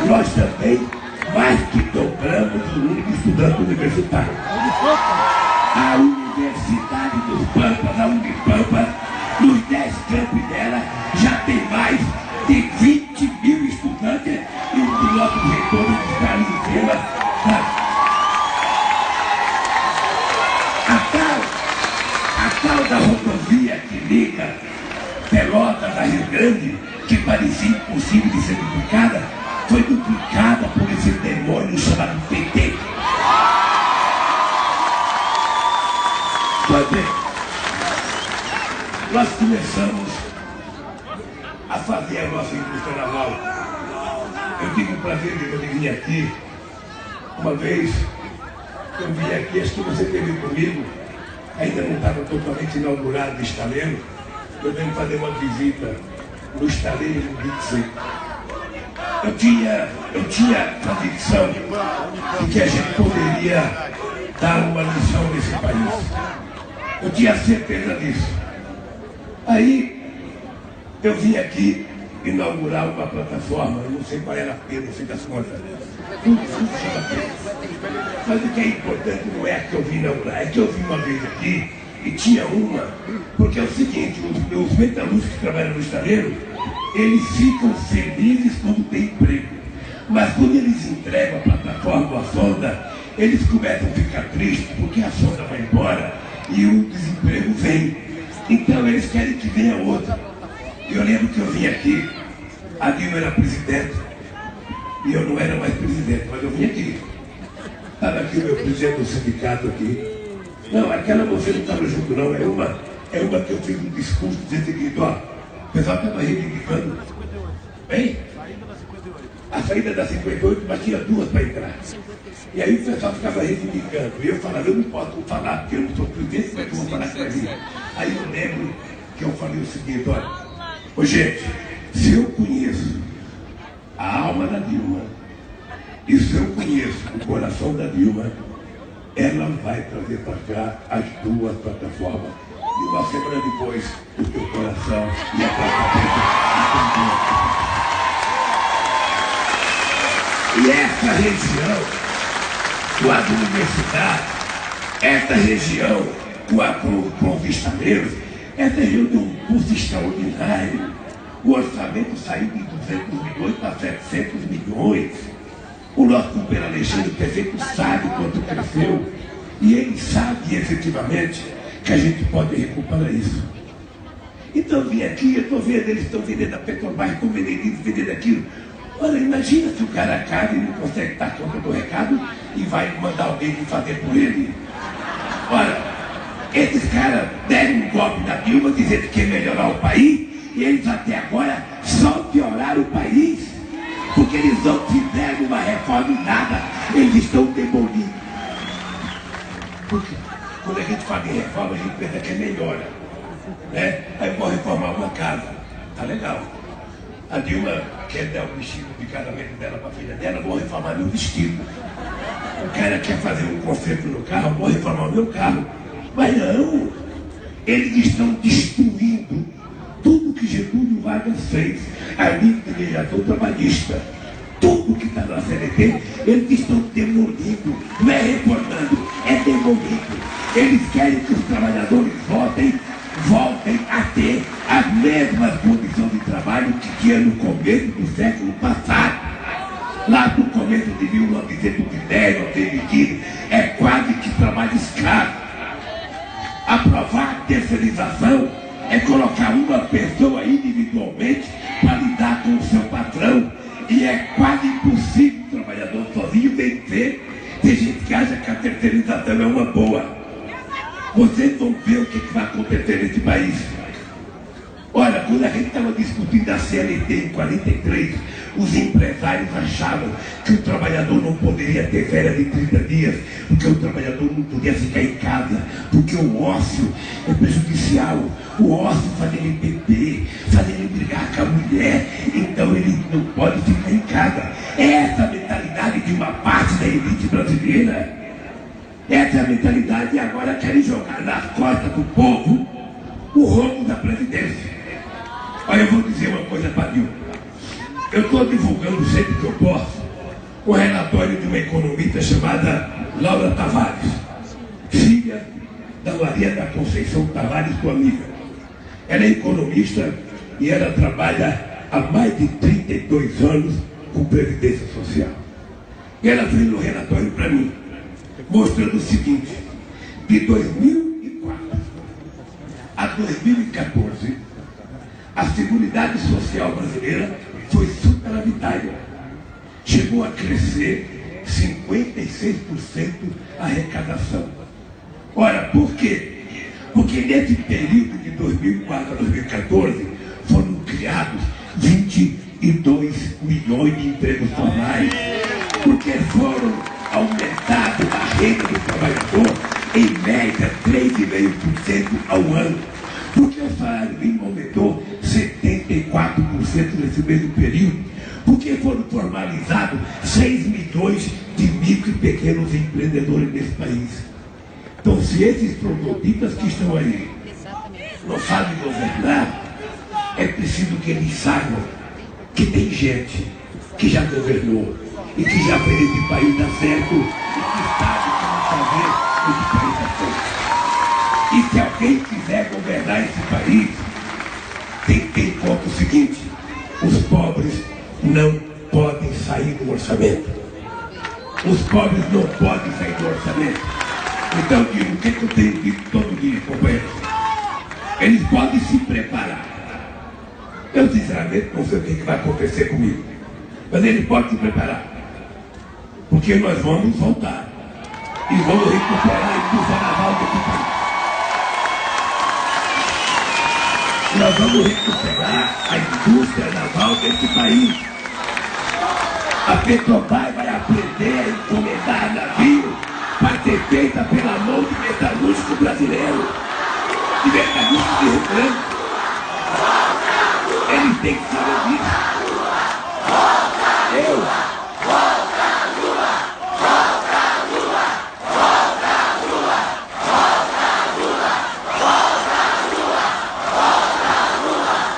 Speaker 4: nós também mais que dobramos o número de estudantes universitários. A Universidade dos Pampas, a Unipampa, nos 10 campos dela, já tem mais de 20 mil estudantes e o piloto reitor está ali em cima. A tal da rodovia que liga Pelotas a Rio Grande, que parecia impossível de ser duplicada, foi duplicada por esse demônio chamado PT. Pois bem, nós começamos a fazer a nossa indústria naval. Eu tive o prazer de vir aqui uma vez. Eu vim aqui, acho que você esteve comigo, ainda não estava totalmente inaugurado o estaleiro. Eu venho fazer uma visita no estaleiro no 25. Eu tinha convicção de que a gente poderia dar uma lição nesse país. Eu tinha certeza disso. Aí eu vim aqui inaugurar uma plataforma, eu não sei qual era a pena, no fim das contas. Tudo chama pena. Mas o que é importante não é a que eu vim inaugurar, é que eu vim uma vez aqui e tinha uma, porque é o seguinte, os metalúrgicos que trabalham no estaleiro, eles ficam felizes quando tem emprego. Mas quando eles entregam a plataforma, a sonda, eles começam a ficar tristes porque a sonda vai embora e o desemprego vem. Então eles querem que venha outra. Eu lembro que eu vim aqui, a Dilma era presidente, e eu não era mais presidente, mas eu vim aqui. Estava aqui o meu presidente do sindicato aqui. Não, aquela você não estava junto não, é uma que eu fiz um discurso dizendo o seguinte, ó, o pessoal estava reivindicando. Bem, a saída da 58, mas tinha duas para entrar. E aí o pessoal ficava reivindicando. E eu falava, eu não posso falar porque eu não sou presidente, como é que eu vou falar que vai vir? Aí eu lembro que eu falei o seguinte, olha, ô gente, se eu conheço a alma da Dilma, e se eu conheço o coração da Dilma, ela vai trazer para cá as duas plataformas. E uma semana depois, o teu coração e a plataforma. E essa região, com as universidades, essa região com os estaleiros, essa região tem um custo extraordinário. O orçamento saiu de 200 milhões para 700 milhões. O nosso companheiro Alexandre, o prefeito, sabe quanto cresceu. E ele sabe efetivamente que a gente pode recuperar isso. Então eu vim aqui, eu estou vendo, eles estão vendendo a Petrobras, estão vendendo isso, vendendo aquilo. Olha, imagina se o cara acaba e não consegue dar conta do recado e vai mandar alguém fazer por ele. Olha, esses caras deram um golpe na Dilma dizendo que ia melhorar o país e eles até agora só pioraram o país. porque eles não fizeram uma reforma em nada, eles estão demolindo. Por quê? Quando a gente fala em reforma, a gente pensa que é melhora, né? Aí eu vou reformar uma casa, tá legal. A Dilma quer dar o vestido de casamento dela para a filha dela, vou reformar meu vestido. O cara quer fazer um conserto no carro, vou reformar o meu carro. Mas não, eles estão destruindo tudo que Getúlio Vargas fez, a nível de legislação trabalhista. Tudo que está na CLT, eles estão demolindo, não é reformando, é demolindo. Eles querem que os trabalhadores voltem a ter as mesmas condições de trabalho que tinha no começo do século passado. Lá no começo de 1910, 1915, é quase que trabalho escravo. Aprovar a terceirização é colocar uma pessoa individualmente para lidar com o seu patrão. E é quase impossível o trabalhador sozinho vencer. Tem gente que acha que a terceirização é uma boa. Vocês vão ver o que vai acontecer nesse país. Olha, quando a gente estava discutindo a CLT em 43, os empresários achavam que o trabalhador não poderia ter férias de 30 dias, porque o trabalhador não podia ficar em casa, porque o ócio é prejudicial. O ócio faz ele beber, faz ele brigar com a mulher, então ele não pode ficar em casa. É essa a mentalidade de uma parte da elite brasileira. Essa é a mentalidade, e agora querem jogar nas costas do povo o rombo da presidência. Olha, eu vou dizer uma coisa para Dilma. Eu estou divulgando sempre que eu posso o relatório de uma economista chamada Laura Tavares, filha da Maria da Conceição Tavares, tua amiga. Ela é economista e ela trabalha há mais de 32 anos com Previdência Social. E ela fez um relatório para mim, mostrando o seguinte: de 2004 a 2014, a Seguridade Social brasileira foi superavitária. Chegou a crescer 56% a arrecadação. Ora, por quê? Porque nesse período de 2004 a 2014 foram criados 22 milhões de empregos formais, porque foram aumentados a renda do trabalhador em média 3,5% ao ano, porque o salário mínimo aumentou 74% nesse mesmo período, porque foram formalizados 6 milhões de micro e pequenos empreendedores nesse país. Então, se esses prototipas que estão aí não sabem governar, é preciso que eles saibam que tem gente que já governou e que já fez esse país dar certo e que sabe como fazer esse país dar certo. E se alguém quiser governar esse país, tem que ter em conta o seguinte: os pobres não podem sair do orçamento. Os pobres não podem sair do orçamento. Então, digo, o que eu tenho dito todo dia, companheiros? Eles podem se preparar. Eu, sinceramente, não sei o que vai acontecer comigo, mas eles podem se preparar, porque nós vamos voltar e vamos recuperar a indústria naval desse país. Nós vamos recuperar a indústria naval desse país. A Petrobras vai aprender a encomendar navio para ser feita pela mão de metalúrgico brasileiro, de metalúrgico de Rio Grande. Eles têm que saber disso.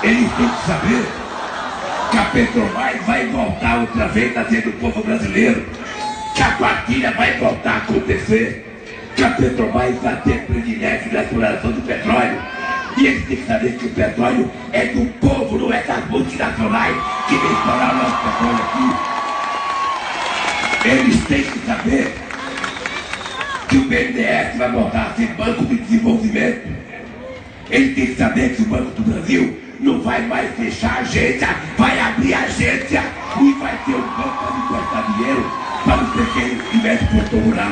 Speaker 4: Eles têm que saber que a Petrobras vai voltar outra vez a ser do povo brasileiro, que a partilha vai voltar a acontecer, que a Petrobras vai ter privilégio de exploração do petróleo. E eles têm que saber que o petróleo é do povo, não é das multinacionais que vem explorar o nosso petróleo aqui. Eles têm que saber que o BNDES vai voltar a ser Banco de Desenvolvimento. Eles têm que saber que o Banco do Brasil não vai mais fechar a agência, vai abrir a agência e vai ter um banco para emprestar dinheiro para os pequenos e médios produtor rural.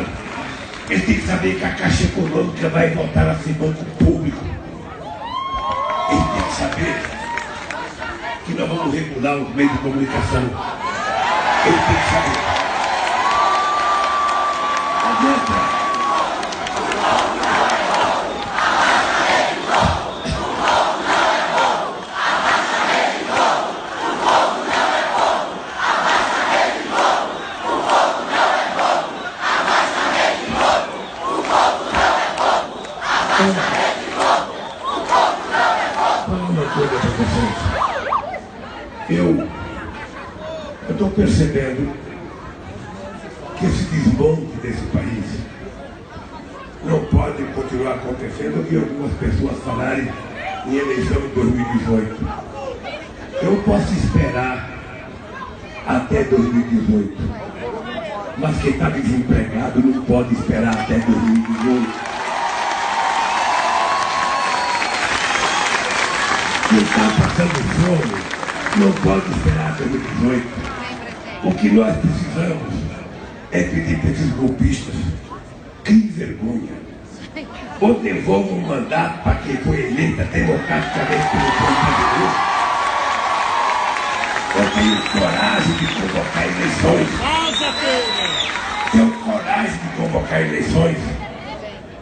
Speaker 4: Eles têm que saber que a Caixa Econômica vai voltar a ser banco público. Eles têm que saber que nós vamos regular os meios de comunicação. Ele tem que saber. Adianta. Eu estou percebendo que esse desmonte desse país não pode continuar acontecendo e algumas pessoas falarem em eleição em 2018. Eu posso esperar até 2018, mas quem está desempregado não pode esperar até 2018. Quem está passando fome não pode esperar 2018. O que nós precisamos é pedir para esses golpistas criem vergonha ou devolvam o mandato para quem foi eleita democraticamente pelo povo brasileiro. Eu tenho coragem de convocar eleições. Tenho coragem de convocar eleições,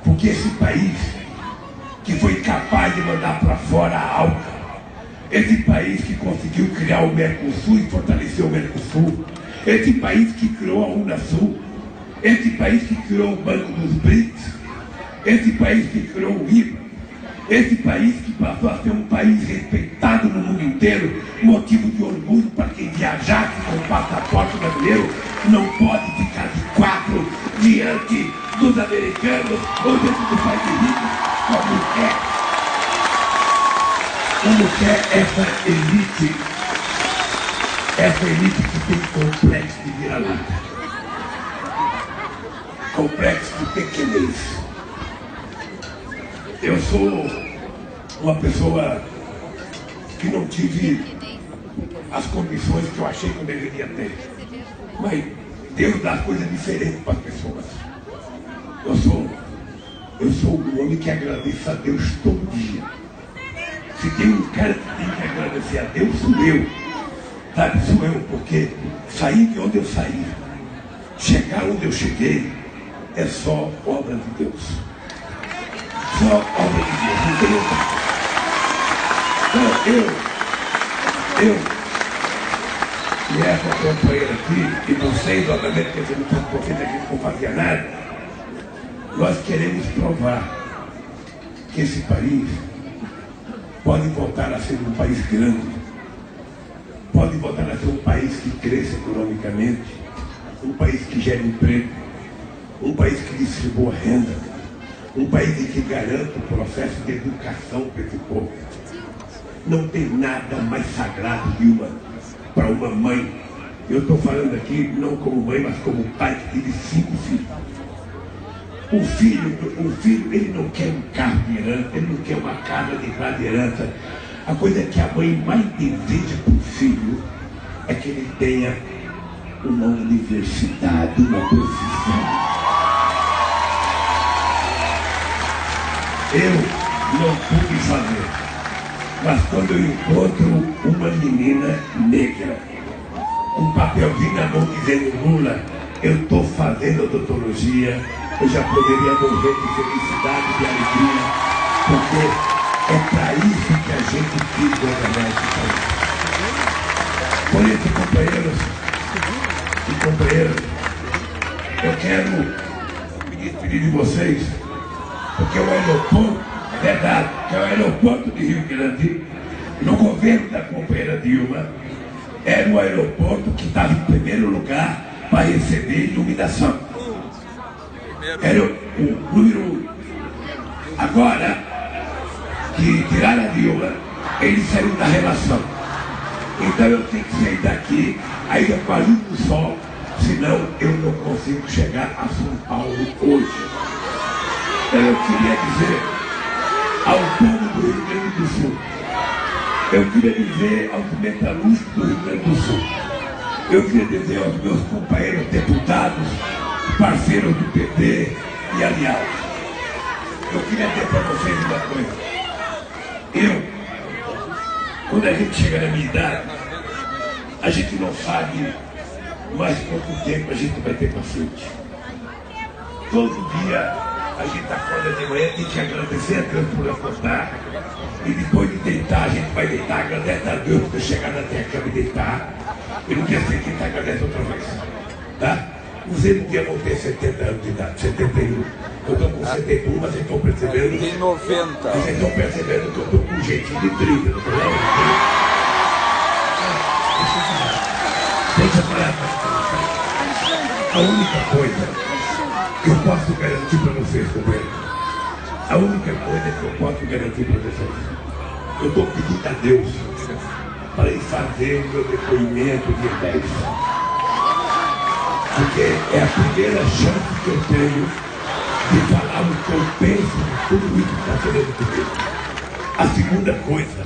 Speaker 4: porque esse país que foi capaz de mandar para fora a ALCA, esse país que conseguiu criar o Mercosul e fortalecer o Mercosul, esse país que criou a Unasul, esse país que criou o Banco dos BRICS, esse país que criou o IVA, esse país que passou a ser um país respeitado no mundo inteiro, motivo de orgulho para quem viajasse com o passaporte brasileiro, não pode ficar de quatro diante dos americanos ou diante do país rico, como quer essa elite que tem complexo de vira-lata, complexo de pequenez. Eu sou uma pessoa que não tive as condições que eu achei que eu deveria ter, mas Deus dá coisas diferentes para as pessoas. Eu sou um homem que agradece a Deus todo dia. Se tem um cara que tem que agradecer a Deus, sou eu. Sabe, sou eu, porque sair de onde eu saí, chegar onde eu cheguei, é só obra de Deus. Só obra de Deus, não tem outra. Então, e essa companheira aqui, e vocês, obviamente, que não estão confiando aqui, não fazia nada, nós queremos provar que esse país pode voltar a ser um país grande, pode voltar a ser um país que cresça economicamente, um país que gere emprego, um país que distribua renda, um país que garanta o processo de educação para esse povo. Não tem nada mais sagrado para uma mãe. Eu estou falando aqui não como mãe, mas como pai que teve 5 filhos. O filho, ele não quer um carro de herança, ele não quer uma casa de herança. A coisa que a mãe mais deseja para o filho é que ele tenha uma universidade, uma profissão. Eu não pude fazer, mas quando eu encontro uma menina negra, um papelzinho na mão dizendo Lula, eu estou fazendo odontologia, eu já poderia morrer de felicidade, de alegria, porque é para isso que a gente quis governar esse país. Por isso, companheiros e companheiras, eu quero me despedir de vocês, porque o aeroporto, é verdade, que é o aeroporto de Rio Grande, no governo da companheira Dilma, era o aeroporto que estava em primeiro lugar para receber iluminação. Era o número 1. Agora que tiraram a Dilma, ele saiu da relação. Então eu tenho que sair daqui, ainda com a luz do sol, senão eu não consigo chegar a São Paulo hoje. Então eu queria dizer ao povo do Rio Grande do Sul, eu queria dizer aos metalúrgicos do Rio Grande do Sul, eu queria dizer aos meus companheiros deputados, parceiros do PT e aliados, eu queria dizer para vocês uma coisa. Quando a gente chega na minha idade, a gente não sabe mais quanto tempo a gente vai ter paciente. Todo dia a gente acorda de manhã, tem que agradecer a Deus por acordar. E depois de deitar, a gente vai deitar, agradece a Deus por ter chegado até a cama e deitar. E no dia seguinte agradece outra vez. Tá? Você não dia vão ter 70 anos de idade, 71. Eu estou com 71, mas vocês estão percebendo.
Speaker 5: Tem 90.
Speaker 4: Vocês estão percebendo que eu estou com um jeitinho de 30, não estou não? Deixa eu falar. A única coisa que eu posso garantir para vocês, governo, a única coisa que eu posso garantir para vocês, eu estou pedindo a Deus para ir fazer o meu depoimento dia 10. Porque é a primeira chance que eu tenho de falar o que eu penso de tudo isso que está querendo comigo. A segunda coisa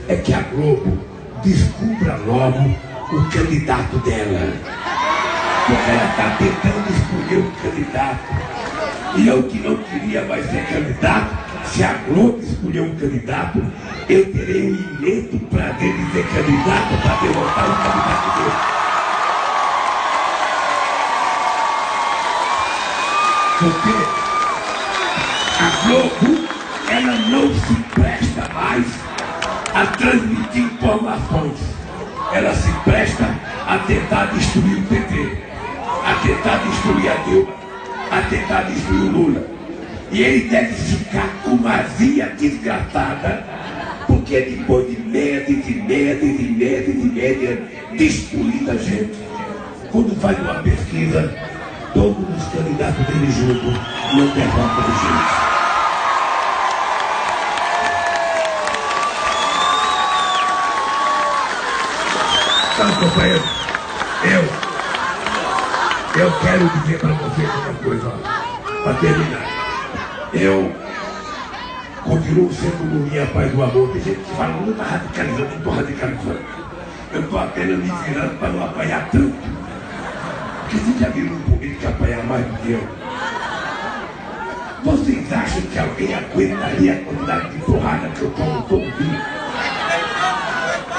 Speaker 4: é que a Globo descubra logo o candidato dela. Porque ela está tentando escolher um candidato. E eu que não queria mais ser candidato, se a Globo escolher um candidato, eu terei um imenso prazer de ser candidato para derrotar o candidato dele. Porque a Globo, ela não se presta mais a transmitir informações. Ela se presta a tentar destruir o PT, a tentar destruir a Dilma, a tentar destruir o Lula. E ele deve ficar com uma via desgraçada, porque depois de meses e meses e meses e meses destruindo a gente, quando faz uma pesquisa, todos os candidatos dele juntos não derrotam a gente. Então, companheiro, eu quero dizer para vocês uma coisa, para terminar. Eu continuo sendo Lulinha Paz do Amor. Tem gente que fala, Lula está radicalizando, não estou radicalizando. Eu estou apenas me virando para não apanhar tanto. Porque vocês já viram um político que apanhar mais do que eu? Vocês acham que alguém aguentaria a quantidade de porrada que eu tomo todo dia?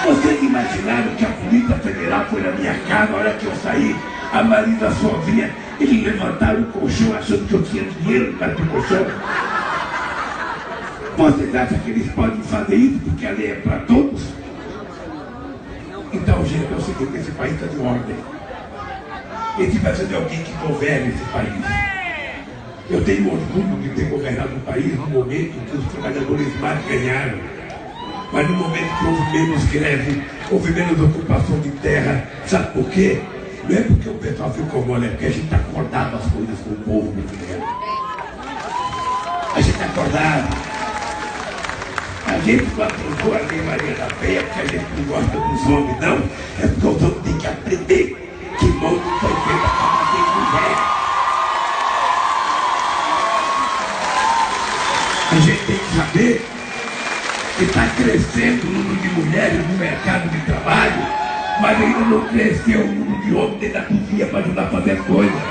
Speaker 4: Vocês imaginaram que a Polícia Federal foi na minha casa, na hora que eu saí, a Marisa sozinha, eles levantaram o colchão achando que eu tinha dinheiro para o colchão? Vocês acham que eles podem fazer isso porque a lei é para todos? Então, gente, é o seguinte, esse país está de ordem. Esse vai ser de alguém que governe esse país. Eu tenho orgulho de ter governado um país no momento que os trabalhadores mais ganharam. Mas no momento que houve menos greve, houve menos ocupação de terra, sabe por quê? Não é porque o pessoal ficou mole, é porque a gente está acordado as coisas com o povo brasileiro. A gente está acordado. A gente não aprovou a Lei Maria da Penha porque a gente não gosta dos homens, não. É porque os homens têm que aprender que mão não foi feita para fazer mulher. A gente tem que saber que está crescendo o número de mulheres no mercado de trabalho, mas ainda não cresceu o número de homens dentro da cozinha para ajudar a fazer as coisas.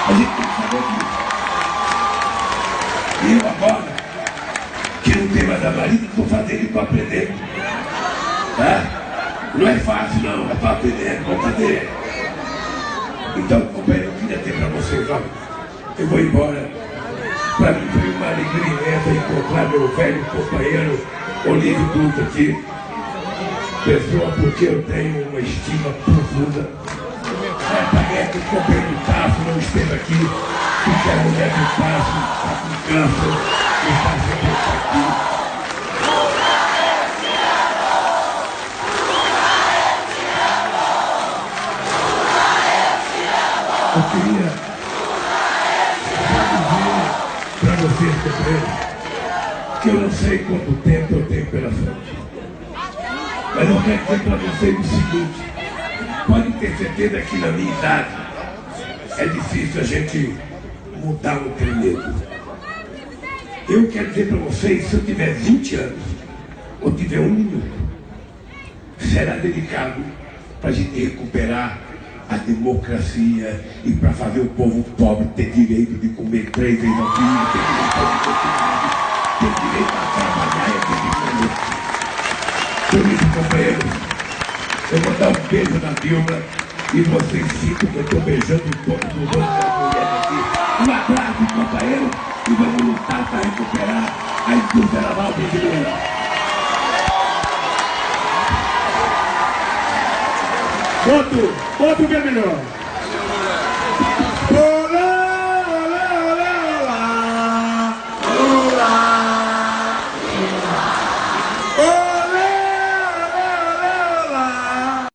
Speaker 4: A gente tem que saber disso. E eu agora, que não tem mais a marido, estou fazendo e estou aprendendo. Tá? Não é fácil não, é para aprender, vou fazer. Então, companheiro, eu queria ter para vocês, olha, eu vou embora. Para mim foi uma alegria imensa encontrar meu velho companheiro Olívio Dutra aqui. Pessoa porque eu tenho uma estima profunda. Parece que o companheiro Tasso não esteve aqui, porque a mulher do Tasso está com câncer e está sempre aqui. Eu queria para vocês, companheiros, que eu não sei quanto tempo eu tenho pela frente. Mas eu quero dizer para vocês o seguinte: pode ter certeza que na minha idade é difícil a gente mudar o treino. Eu quero dizer para vocês, se eu tiver 20 anos ou tiver 1 minuto, será dedicado para a gente recuperar a democracia e para fazer o povo pobre ter direito de comer 3 vezes ao dia, ter direito a trabalhar e a ter direito. Por isso, companheiros, eu vou dar um beijo na Dilma E vocês sintam que eu estou beijando todos os outros mulheres aqui. Um abraço, companheiro, e vamos lutar para recuperar a indústria naval brasileira.
Speaker 2: Voto, voto que é melhor.